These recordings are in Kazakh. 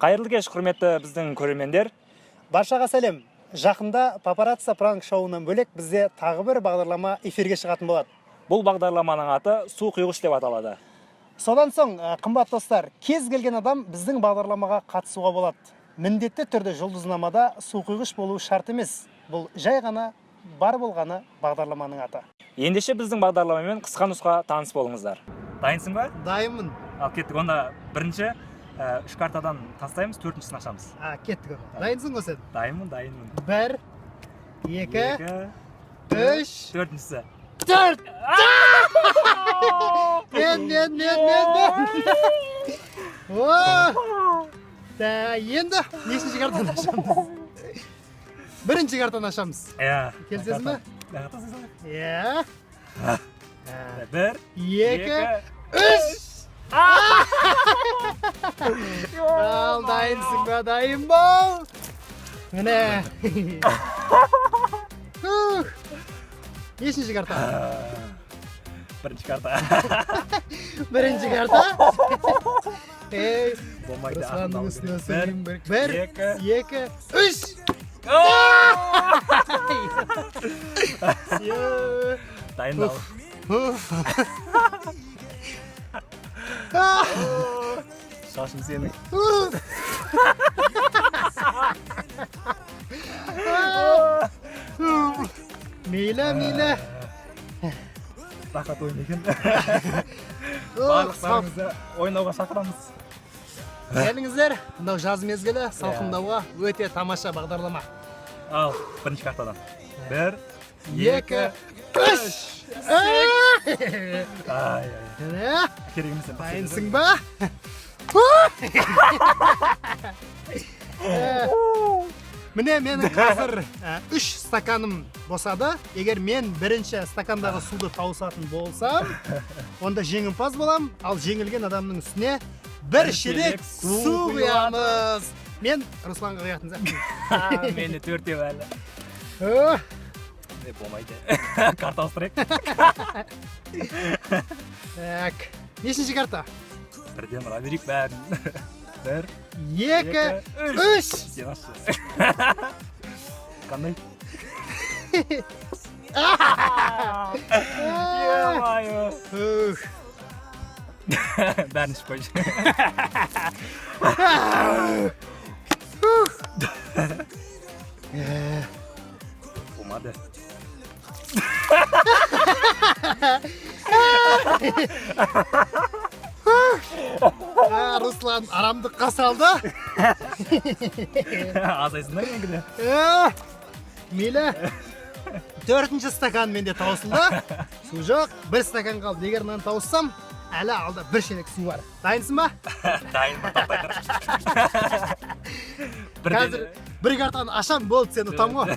Қайырлы кеш, құрметті біздің көрермендер. Баршаға сәлем. Жақында папарацци пранк шоуынан бөлек бізде тағы бір бағдарлама эфирге шығатын болады. Бұл бағдарламаның аты су құйғыш деп аталады. Содан соң, қымбат достар, кез келген адам біздің бағдарламаға қатысуға болады. Міндетті түрде жұлдызнамада су құйғыш болуы шарт емес. Бұл жай ғана бар болғаны бағдарламаның аты. Ендеше біздің бағдарламамен қысқа нұсқа таныс болыңыздар. Дайынсың ба? Дайынмын. Ал кеттік, онда бірінші 3 картадан тастаймыз, 4-шісін ашамыз. Кеттік. Дайынсың ғой сен? Дайынмын. 1, 2, 3, 4-шісі. 4! Мен. Енді нешінші картаны ашамыз? Бірінші картаны ашамыз. Келсіз ме? Иә. 1, 2, 3! Ал, дайынсың ба, дайын бол. Міне. Нешінші карта? Бірінші карта. Бірінші карта? Болмайды. Русланның үстіне сөйлейін. 1, 2, 3! Дайындал. Шашым сенің. Мейлі. Рақат ойын екен. Барлықтарыңызды ойнауға шақырамыз. Келіңіздер, мынау жаз мезгілі салқындауға өте тамаша бағдарлама. Ал, бірінші картадан. 1, 2, 3! Керек емес. Дайынсың ба? Міне менің қазір 3 стаканым босады. Егер мен бірінші стакандағы суды тауысатын болсам, онда жеңімпаз болам, ал жеңілген адамның үстіне бір шелек су құямыз. Мен Русланға құятын сияқты. Мені 4-те әлі. Болмайды. Карта ауыстырайық. Нешінші карта? Бірден ұра берейік бәрін. 1, 2, 3! Сен ашшы. Қандай? Е-майы. Бәрін ішіп қойшы. Болмады. Руслан арамдыққа салды. Азайсыңдар енгіде. Мейлі. 4-ші стакан менде таусылды. Су жоқ, 1 стакан қалды. Егер мынаны тауыссам, әлі алда 1 шелек су бар. Дайынсың ба? Дайын, таптай тұр. Қазір 1 картаны ашам, болды, сен ұтам ғой.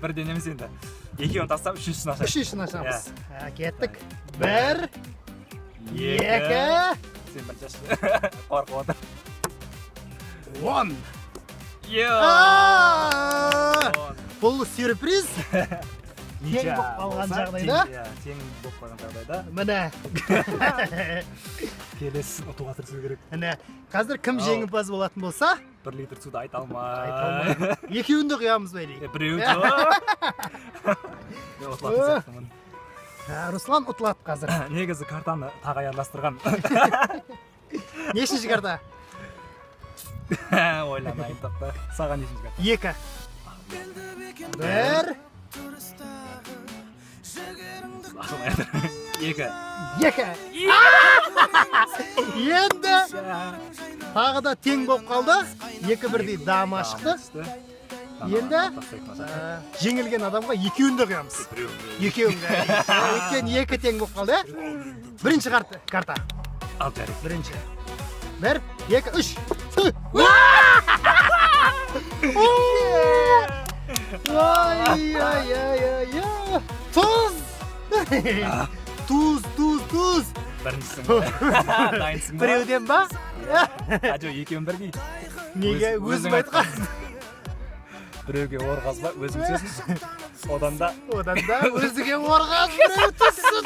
Бірден емес енді. 2-ні тастап, 3-шісін ашамыз. 3-шісін ашамыз. Кеттік. 1, 2, сен бірінші ашшы. Қорқып отыр. 1. Бұл сюрприз. Тең болып қалған жағдайда. Тең болып қалған жағдайда. Міне. Келесі ұтуға тырысу керек. Міне. Қазір кім жеңімпаз болатын болса, 1 литр суды айта алмай. Екеуінде құямыз бәйли. Біреуі ұтылатын. Руслан ұтылады қазір. Негізі картаны тағайырластырған. Нешінші карта? Ойланайын тапты. Саған нешінші карта? 2. 1. Ашылмай жатыр. 2. 2. Енді тағы да тең болып қалды. 2-1-дей дама шықты. Енді жеңілген адамға екеуінде құямыз. Екеуінде. Өйткені 2 тең болып қалды. Бірінші карта. Ал жарик. Бірінші. 1, 2, 3. Тұз. Біріншісің. Дайынсың ба? Біреуден ба? Ажо, екеуін бірдей. Неге өзім айтқан? Біреуге орғазба, өзің сөзін. Одан да өзіге орғаз біреу түссін.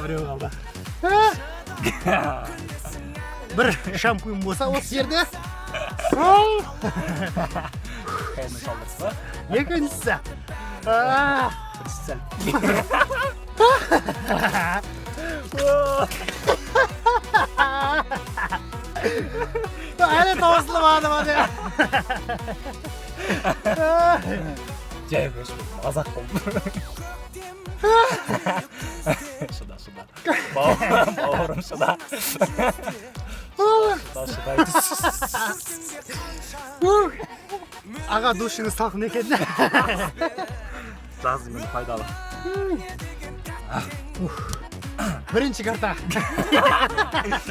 Біреу қалды. бір шампунь болса осы жерде. Қайын шалдырсы ба? Екіншісі. Сәл. Әлі таусылмады ма деп. Жай өшіп, мазақ болды. Шыда. Бауырым шыда. Шыдайды. Аға душыңыз салқын екен. Жазы мені пайдалы. Бірінші карта.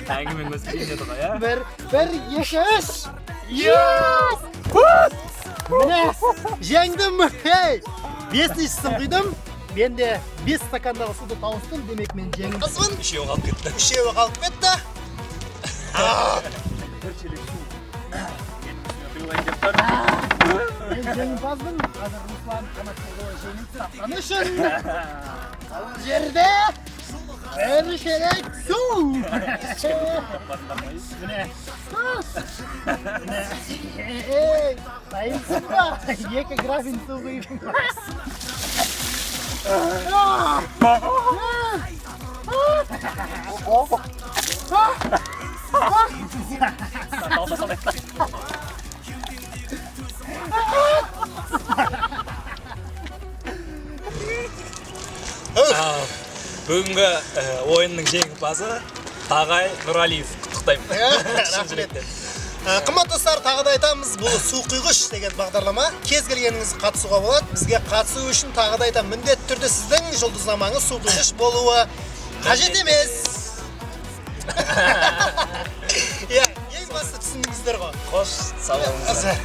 Әңгімен өзі еді ғой, ә? Бір, екі, үш. Yes! Міне, жеңдім. Хей! 5-шісін құйдым. Мен де 5 стакандағы суды тауыстым. Демек мен жеңімпазбын. Үшеуі қалып кетті. Үшеуі қалып кетті. Мен жеңімпазбын. Қазір Руслан қанатқызы жеңіп тапқан үшін. Бұл жерде бір шелек су. Міне. Дайынсың ба? 2 графин су құйып. Бүгінгі ойынның жеңімпазы Тағай Нұралиев. Құттықтаймын. Рахмет. Қымбат достар, тағы да айтамыз, бұл су құйғыш деген бағдарлама. Кез келгеніңіз қатысуға болады. Бізге қатысу үшін тағы да айтамын, міндетті түрде сіздің жұлдызнамаңыз су құйғыш болуы қажет емес. Ең басты түсіндіңіздер ғой. Қош, сау болыңыздар.